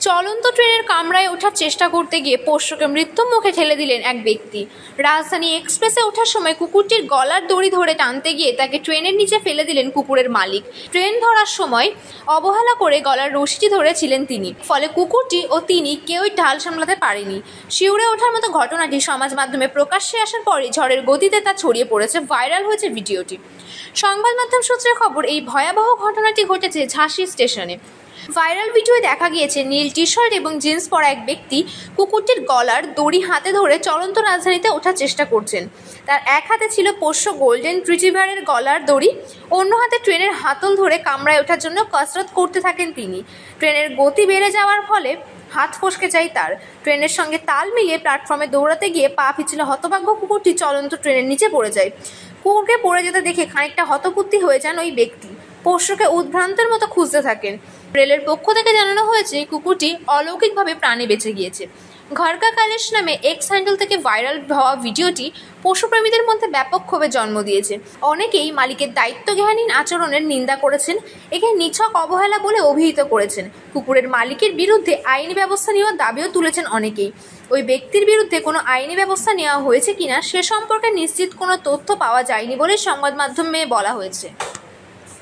চলন্ত ট্রেনের কামরায় ওঠার চেষ্টা করতে গিয়ে পোষ্যকে মৃত্যুর মুখে ঠেলে দিলেন এক ব্যক্তি। রাজধানী এক্সপ্রেসে ওঠার সময় কুকুরটির গলার দড়ি ধরে টানতে গিয়ে তাকে ট্রেনের নিচে ফেলে দিলেন কুকুরের মালিক। ট্রেন ধরার সময় অবহেলা করে গলার রশিটি ধরেছিলেন তিনি, ফলে কুকুরটি ও তিনি কেউই ঢাল সামলাতে পারেনি। শিউরে ওঠার মতো ঘটনাটি সমাজ মাধ্যমে প্রকাশ্যে আসার পরই ঝড়ের গতিতে তা ছড়িয়ে পড়েছে, ভাইরাল হয়েছে ভিডিওটি। সংবাদ মাধ্যম সূত্রে খবর, এই ভয়াবহ ঘটনাটি ঘটেছে ঝাঁসি স্টেশনে। ভাইরাল ভিডিওয়ে দেখা গিয়েছে নীল টি শার্ট এবং জিন্স পরা এক ব্যক্তি কুকুরটির গলার দড়ি হাতে ধরে চলন্ত রাজধানীতে ওঠার চেষ্টা করছেন। তার এক হাতে ছিল পোষ্য গোল্ডেন রিট্রিভারের গলার দড়ি, অন্য হাতে ট্রেনের হাতল ধরে কামরায় ওঠার জন্য কসরত করতে থাকেন তিনি। ট্রেনের গতি বেড়ে যাওয়ার ফলে হাত ফসকে যায় তার। ট্রেনের সঙ্গে তাল মিলিয়ে প্ল্যাটফর্মে দৌড়াতে গিয়ে পা পিছলে হতভাগ্য কুকুরটি চলন্ত ট্রেনের নিচে পড়ে যায়। কুকুরকে পড়ে যেতে দেখে খানিকটা হতবুদ্ধি হয়ে যান ওই ব্যক্তি। পোষ্যকে উদ্ভ্রান্তের মতো খুঁজতে থাকেন। রেলের পক্ষ থেকে জানানো হয়েছে কুকুরটি অলৌকিকভাবে প্রাণে বেঁচে গিয়েছে। ঘর কা কালেশ নামে এক্স হ্যান্ডেল থেকে ভাইরাল হওয়া ভিডিওটি পশুপ্রেমীদের মধ্যে ব্যাপক ক্ষোভের জন্ম দিয়েছে। অনেকেই মালিকের দায়িত্বজ্ঞানহীন আচরণের নিন্দা করেছেন, একে নিছক অবহেলা বলে অভিহিত করেছেন। কুকুরের মালিকের বিরুদ্ধে আইনি ব্যবস্থা নেওয়ার দাবিও তুলেছেন অনেকেই। ওই ব্যক্তির বিরুদ্ধে কোনো আইনি ব্যবস্থা নেওয়া হয়েছে কিনা সে সম্পর্কে নিশ্চিত কোনো তথ্য পাওয়া যায়নি বলে সংবাদ মাধ্যমে বলা হয়েছে।